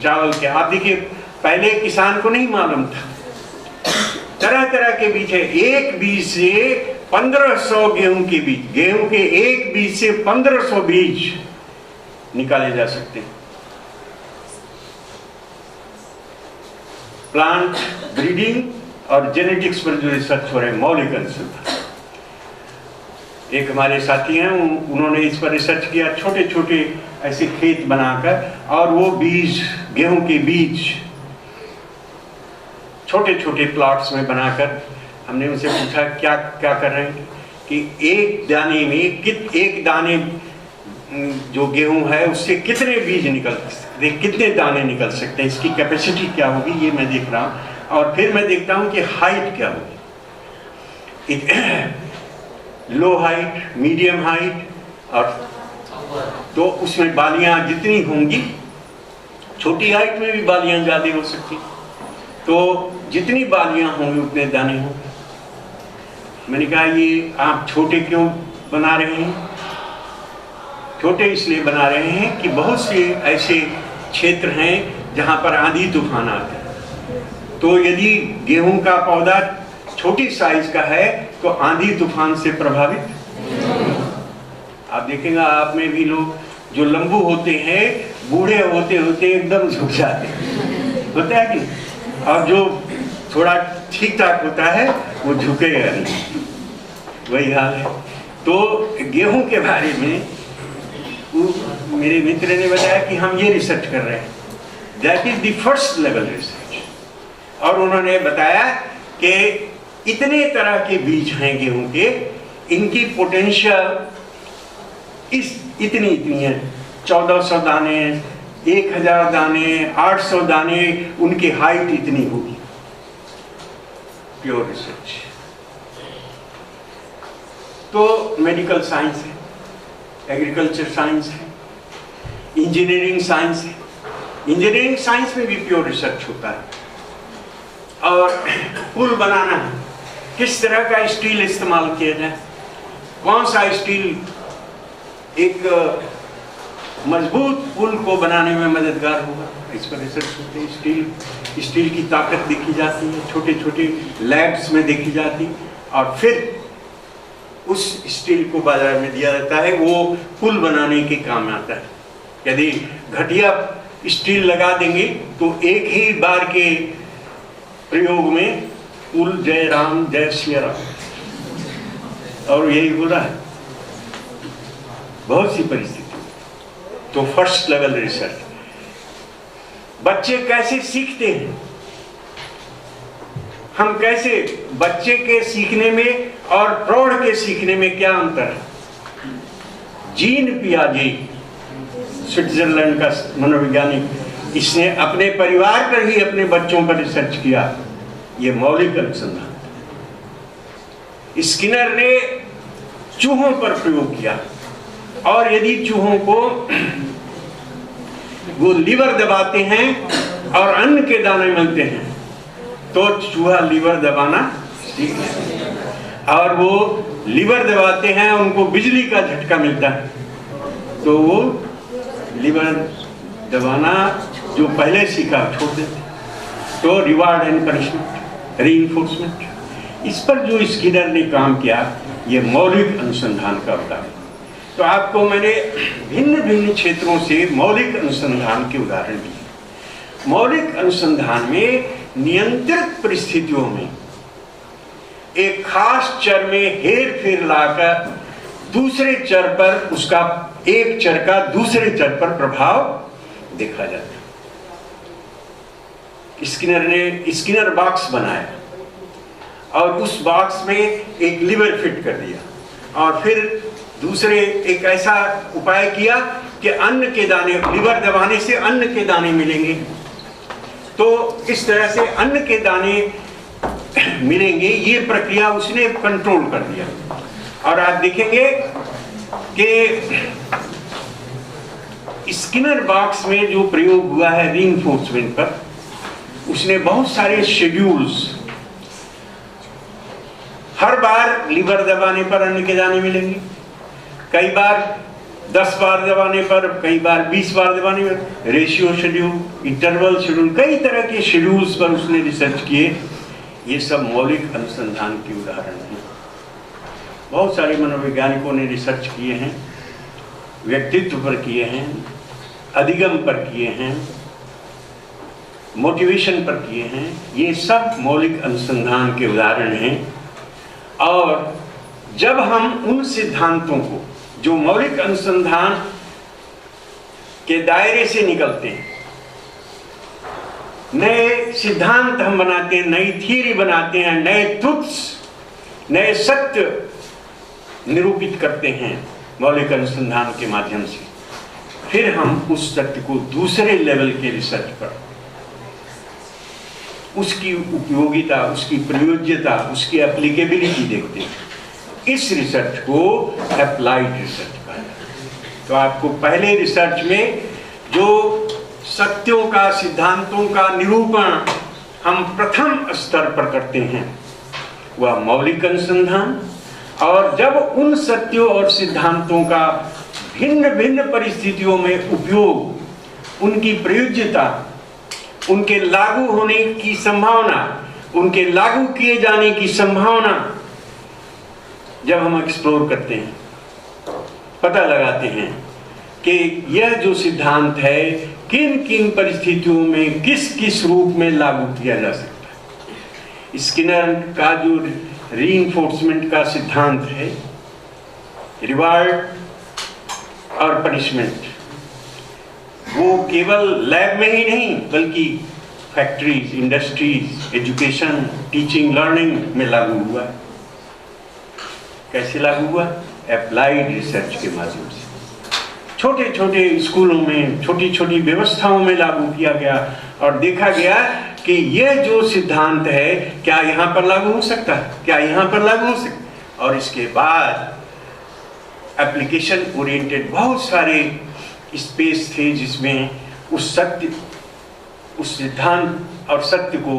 चावल के। आप देखिए पहले किसान को नहीं मालूम था, तरह तरह के बीज है। एक बीज से 1500 गेहूं के बीज, गेहूं के एक बीज से 1500 बीज निकाले जा सकते हैं। प्लांट ब्रीडिंग और जेनेटिक्स पर जो रिसर्च हो रहे हैं, मौलिक अनुसंधान। एक हमारे साथी हैं, उन्होंने इस पर रिसर्च किया, छोटे छोटे ऐसे खेत बनाकर, और वो बीज, गेहूं के बीज छोटे छोटे प्लॉट्स में बनाकर, हमने उनसे पूछा क्या क्या कर रहे हैं, कि एक दाने में एक दाने जो गेहूं है उससे कितने बीज निकल सकते, कितने दाने निकल सकते हैं, इसकी कैपेसिटी क्या होगी, ये मैं देख रहा हूं। और फिर मैं देखता हूं कि हाइट क्या होगी, लो हाइट, मीडियम हाइट, और तो उसमें बालियां जितनी होंगी, छोटी हाइट में भी बालियां ज्यादा हो सकती, तो जितनी बालियां होंगी उतने दाने होंगे। मैंने कहा ये आप छोटे क्यों बना रहे हैं? छोटे इसलिए बना रहे हैं कि बहुत से ऐसे क्षेत्र हैं जहां पर आंधी तूफान आते हैं, तो यदि गेहूं का पौधा छोटी साइज का है तो आंधी तूफान से प्रभावित। आप देखेंगे आप में भी लोग जो लंबू होते हैं, बूढ़े होते होते एकदम झुक जाते हैं, होता है कि, और जो थोड़ा ठीक ठाक होता है वो झुकेगा नहीं, वही हाल है। तो गेहूं के बारे में मेरे मित्र ने बताया कि हम ये रिसर्च कर रहे हैं, that is the first level research. और उन्होंने बताया कि इतने तरह के बीज हैं गेहूं के, इनकी पोटेंशियल इतनी है, 1400 दाने, 1000 दाने, 800 दाने, उनकी हाइट इतनी होगी। Pure research. तो मेडिकल साइंस है, एग्रीकल्चर साइंस है, इंजीनियरिंग साइंस है। इंजीनियरिंग साइंस में भी प्योर रिसर्च होता है। और पुल बनाना है, किस तरह का स्टील इस्तेमाल किया जाए, कौन सा स्टील एक मजबूत पुल को बनाने में मददगार होगा, इस पर रिसर्च होती है। स्टील की ताकत देखी जाती है, छोटे छोटे लैब्स में देखी जाती, और फिर उस स्टील को बाजार में दिया जाता है, वो पुल बनाने के काम आता है। यदि घटिया स्टील लगा देंगे तो एक ही बार के प्रयोग में पुल जय राम जय सिया राम, और यही हो रहा है बहुत सी परिस्थिति। तो फर्स्ट लेवल रिसर्च। बच्चे कैसे सीखते हैं, हम कैसे, बच्चे के सीखने में और प्रौढ़ के सीखने में क्या अंतर है? जीन पियाजे, स्विट्जरलैंड का मनोवैज्ञानिक, इसने अपने परिवार पर ही अपने बच्चों पर रिसर्च किया। ये मौलिक अनुसंधान। स्किनर ने चूहों पर प्रयोग किया, और यदि चूहों को वो लीवर दबाते हैं और अन्न के दाने मिलते हैं तो चूहा लीवर दबाना सीख लेता है, और वो लीवर दबाते हैं, उनको बिजली का झटका मिलता है तो वो लीवर दबाना जो पहले सीखा छोड़ देते। तो रिवार्ड एंड पनिशमेंट, रीइंफोर्समेंट, इस पर जो स्किनर ने काम किया, ये मौलिक अनुसंधान का उदाहरण। तो आपको मैंने भिन्न भिन्न क्षेत्रों से मौलिक अनुसंधान के उदाहरण दिए। मौलिक अनुसंधान में नियंत्रित परिस्थितियों में एक खास चर में हेर फेर लाकर दूसरे चर पर, उसका एक चर का दूसरे चर पर प्रभाव देखा जाता है। स्किनर ने स्किनर बॉक्स बनाया और उस बॉक्स में एक लीवर फिट कर दिया, और फिर दूसरे एक ऐसा उपाय किया कि अन्न के दाने, लीवर दबाने से अन्न के दाने मिलेंगे, तो इस तरह से अन्न के दाने मिलेंगे, ये प्रक्रिया उसने कंट्रोल कर दिया। और आप देखेंगे कि स्किनर बॉक्स में जो प्रयोग हुआ है रीइंफोर्समेंट पर, उसने बहुत सारे शेड्यूल्स, हर बार लीवर दबाने पर अन्न के दाने मिलेंगे, कई बार 10 बार दबाने पर, कई बार 20 बार दबाने पर, रेशियो शेड्यूल, इंटरवल शेड्यूल, कई तरह के शेड्यूल्स पर उसने रिसर्च किए। ये सब मौलिक अनुसंधान के उदाहरण हैं। बहुत सारे मनोवैज्ञानिकों ने रिसर्च किए हैं, व्यक्तित्व पर किए हैं, अधिगम पर किए हैं, मोटिवेशन पर किए हैं। ये सब मौलिक अनुसंधान के उदाहरण हैं। और जब हम उन सिद्धांतों को जो मौलिक अनुसंधान के दायरे से निकलते हैं, नए सिद्धांत हम बनाते हैं, नई थियरी बनाते हैं, नए ट्रुथ्स, नए सत्य निरूपित करते हैं मौलिक अनुसंधान के माध्यम से, फिर हम उस सत्य को दूसरे लेवल के रिसर्च पर, उसकी उपयोगिता, उसकी प्रयोज्यता, उसकी एप्लीकेबिलिटी देखते हैं। इस रिसर्च को अप्लाइड रिसर्च कहा जाता है। तो आपको पहले रिसर्च में जो सत्यों का, सिद्धांतों का निरूपण हम प्रथम स्तर पर करते हैं वह मौलिक अनुसंधान, और जब उन सत्यों और सिद्धांतों का भिन्न भिन्न परिस्थितियों में उपयोग, उनकी प्रयोज्यता, उनके लागू होने की संभावना, उनके लागू किए जाने की संभावना, जब हम एक्सप्लोर करते हैं, पता लगाते हैं कि यह जो सिद्धांत है किन किन परिस्थितियों में किस किस रूप में लागू किया जा सकता है। स्किनर का जो रीइंफोर्समेंट का सिद्धांत है, रिवार्ड और पनिशमेंट, वो केवल लैब में ही नहीं बल्कि factories, industries, education, teaching, learning में लागू हुआ है। कैसे लागू हुआ? अप्लाइड रिसर्च के माध्यम से। छोटे छोटे स्कूलों में, छोटी छोटी व्यवस्थाओं में लागू किया गया और देखा गया कि यह जो सिद्धांत है क्या यहाँ पर लागू हो सकता है, क्या यहाँ पर लागू हो सकता है। और इसके बाद एप्लीकेशन ओरिएंटेड बहुत सारे स्पेस थे जिसमें उस सत्य, उस सिद्धांत और सत्य को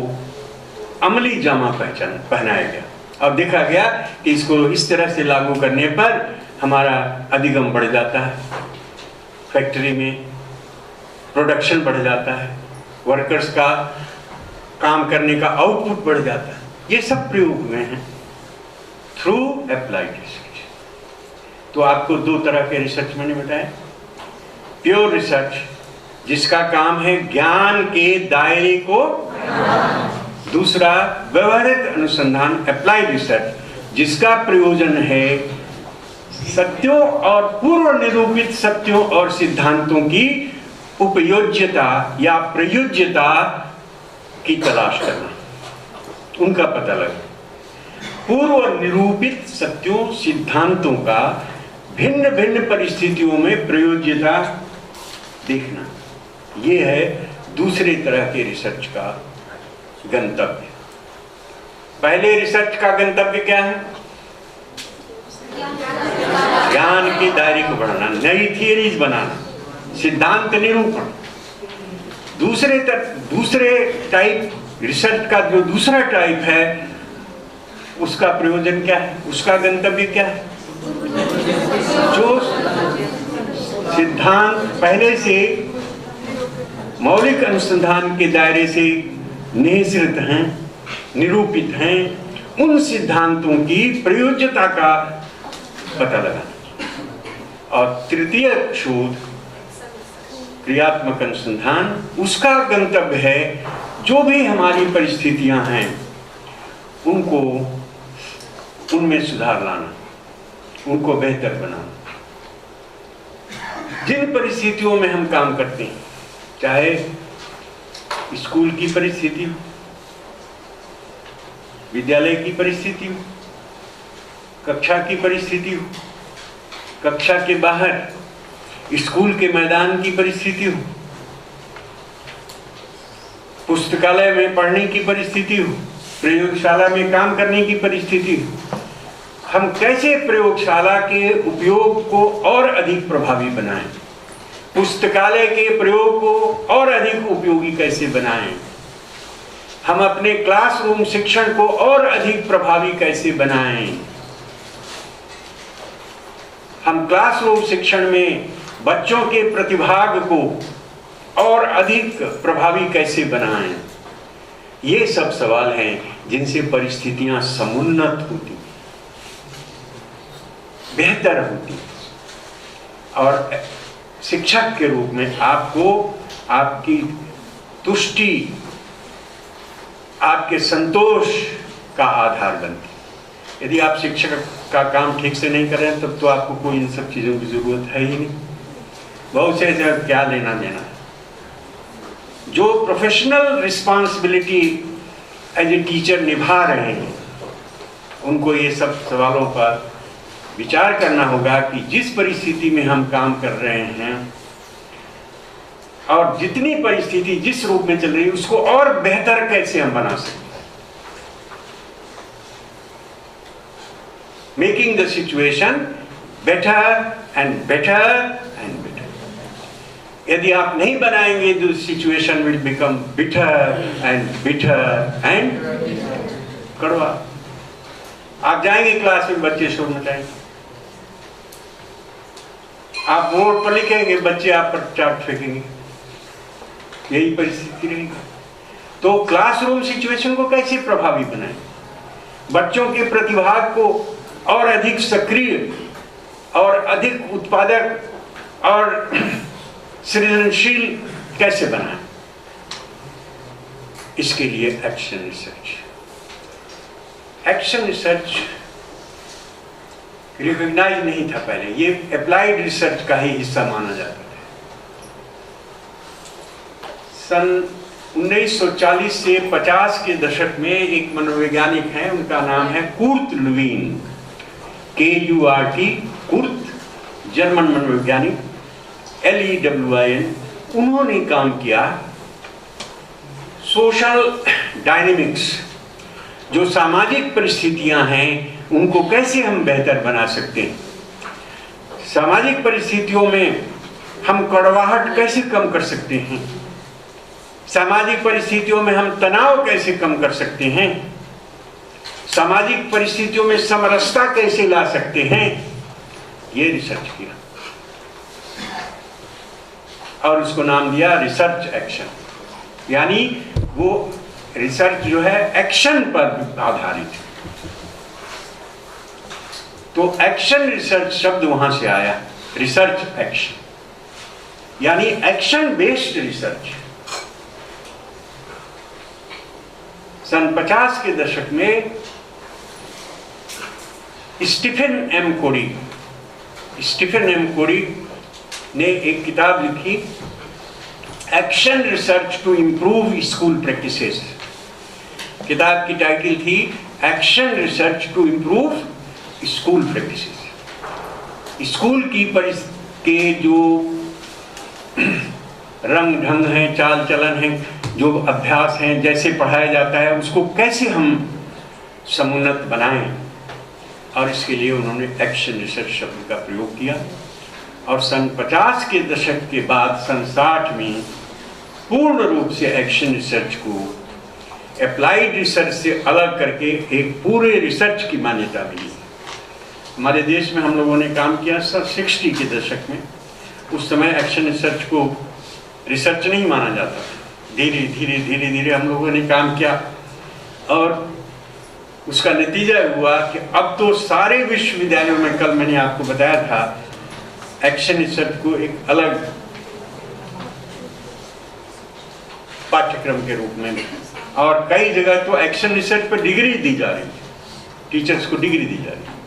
अमली जामा पहनाया गया और देखा गया कि इसको इस तरह से लागू करने पर हमारा अधिगम बढ़ जाता है, फैक्ट्री में प्रोडक्शन बढ़ जाता है, वर्कर्स का काम करने का आउटपुट बढ़ जाता है। ये सब प्रयोग हुए हैं थ्रू अप्लाइड रिसर्च। तो आपको दो तरह के रिसर्च मैंने बताया, प्योर रिसर्च जिसका काम है ज्ञान के दायरे को, दूसरा व्यवहारिक अनुसंधान अप्लाइड रिसर्च जिसका प्रयोजन है सत्यों और पूर्व निरूपित सत्यों और सिद्धांतों की उपयोज्यता या प्रयोज्यता की तलाश करना, उनका पता लगा। पूर्व निरूपित सत्यों, सिद्धांतों का भिन्न भिन्न परिस्थितियों में प्रयोज्यता देखना, यह है दूसरे तरह के रिसर्च का गंतव्य। पहले रिसर्च का गंतव्य क्या है? ज्ञान के दायरे को बढ़ाना, नई थियरीज बनाना, सिद्धांत निरूपण। दूसरे टाइप रिसर्च का जो दूसरा टाइप है उसका प्रयोजन क्या है, उसका गंतव्य क्या है? जो सिद्धांत पहले से मौलिक अनुसंधान के दायरे से निहित हैं, निरूपित हैं, उन सिद्धांतों की प्रयोज्यता का पता लगाना। और तृतीय शोध क्रियात्मक अनुसंधान, उसका गंतव्य है जो भी हमारी परिस्थितियां हैं उनको, उनमें सुधार लाना, उनको बेहतर बनाना। जिन परिस्थितियों में हम काम करते हैं, चाहे स्कूल की परिस्थिति हो, विद्यालय की परिस्थिति हो, कक्षा की परिस्थिति हो, कक्षा के बाहर स्कूल के मैदान की परिस्थिति हो, पुस्तकालय में पढ़ने की परिस्थिति हो, प्रयोगशाला में काम करने की परिस्थिति हो, हम कैसे प्रयोगशाला के उपयोग को और अधिक प्रभावी बनाएं, पुस्तकालय के प्रयोग को और अधिक उपयोगी कैसे बनाएं, हम अपने क्लासरूम शिक्षण को और अधिक प्रभावी कैसे बनाएं, हम क्लासरूम शिक्षण में बच्चों के प्रतिभाग को और अधिक प्रभावी कैसे बनाएं? ये सब सवाल हैं जिनसे परिस्थितियां समुन्नत होती, बेहतर होती। और शिक्षक के रूप में आपको आपकी तुष्टि, आपके संतोष का आधार बनती। यदि आप शिक्षक का काम ठीक से नहीं कर रहे हैं तब तो आपको कोई इन सब चीज़ों की ज़रूरत है ही नहीं। बहुत से क्या लेना देना है। जो professional responsibility as a teacher निभा रहे हैं उनको ये सब सवालों पर विचार करना होगा कि जिस परिस्थिति में हम काम कर रहे हैं और जितनी परिस्थिति जिस रूप में चल रही है उसको और बेहतर कैसे हम बना सकते हैं। Making the situation better and better and better. यदि आप नहीं बनाएंगे तो situation will become bitter and कड़वा। आप जाएंगे क्लास में, बच्चे शोर मचाएंगे, आप बोर्ड पर लिखेंगे, बच्चे आप पर चार्ट फेंकेंगे, यही परिस्थिति रहेगी। तो क्लासरूम सिचुएशन को कैसे प्रभावी बनाएं? बच्चों के प्रतिभाग को और अधिक सक्रिय और अधिक उत्पादक और सृजनशील कैसे बनाएं? इसके लिए action research. Action research recognise नहीं था पहले, ये अप्लाइड रिसर्च का ही हिस्सा माना जाता था। सन 1940 से 50 के दशक में एक मनोवैज्ञानिक हैं, उनका नाम है कुर्ट लुवीन, KURT, कुर्ट, जर्मन मनोवैज्ञानिक, LEWIN। उन्होंने काम किया सोशल डायनेमिक्स, जो सामाजिक परिस्थितियां हैं उनको कैसे हम बेहतर बना सकते हैं। सामाजिक परिस्थितियों में हम कड़वाहट कैसे कम कर सकते हैं, सामाजिक परिस्थितियों में हम तनाव कैसे कम कर सकते हैं, सामाजिक परिस्थितियों में समरसता कैसे ला सकते हैं, ये रिसर्च किया और उसको नाम दिया रिसर्च एक्शन। यानी वो रिसर्च जो है एक्शन पर आधारित है। तो एक्शन रिसर्च शब्द वहां से आया, रिसर्च एक्शन, यानी एक्शन बेस्ड रिसर्च। सन 50 के दशक में स्टीफन एम कोरी ने एक किताब लिखी, action research to improve school practices. किताब की टाइटल थी action research to improve school practices. School के जो रंग ढंग हैं, चाल चलन हैं, जो अभ्यास हैं, जैसे पढ़ाया जाता है उसको कैसे हम समुन्नत बनाएं, और इसके लिए उन्होंने एक्शन रिसर्च शब्द का प्रयोग किया। और सन 50 के दशक के बाद सन 60 में पूर्ण रूप से एक्शन रिसर्च को अप्लाइड रिसर्च से अलग करके एक पूरे रिसर्च की मान्यता मिली। हमारे देश में हम लोगों ने काम किया सन 60 के दशक में। उस समय एक्शन रिसर्च को रिसर्च नहीं माना जाता। धीरे धीरे हम लोगों ने काम किया और उसका नतीजा हुआ कि अब तो सारे विश्वविद्यालयों में, कल मैंने आपको बताया था, एक्शन रिसर्च को एक अलग पाठ्यक्रम के रूप में, और कई जगह तो एक्शन रिसर्च पर डिग्री दी जा रही है, टीचर्स को डिग्री दी जा रही है,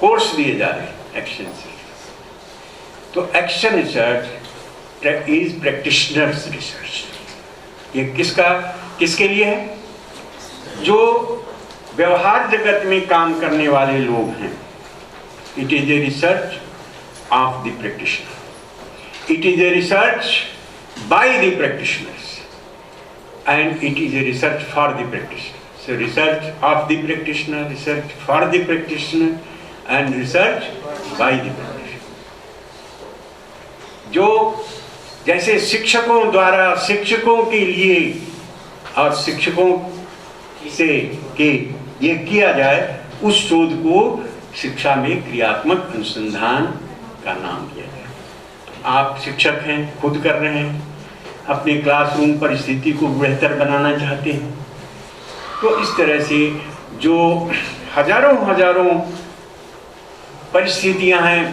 कोर्स दिए जा रहे हैं एक्शन रिसर्च। तो action research is practitioners research. ये किसके लिए है? जो व्यवहार जगत में काम करने वाले लोग हैं। It is a research of the practitioner, it is a research by the practitioners, and it is a research for the practitioner. So research of the practitioner, research for the practitioner and research by the practitioner. जो जैसे शिक्षकों द्वारा शिक्षकों के लिए और शिक्षकों से के ये किया जाए, उस शोध को शिक्षा में क्रियात्मक अनुसंधान का नाम दिया गया। आप शिक्षक हैं, खुद कर रहे हैं, अपने क्लासरूम परिस्थिति को बेहतर बनाना चाहते हैं, तो इस तरह से जो हजारों परिस्थितियां हैं,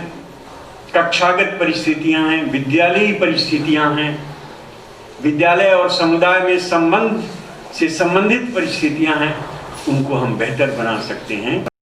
कक्षागत परिस्थितियां हैं, विद्यालयी परिस्थितियां हैं, विद्यालय और समुदाय में संबंधित परिस्थितियां हैं, उनको हम बेहतर बना सकते हैं।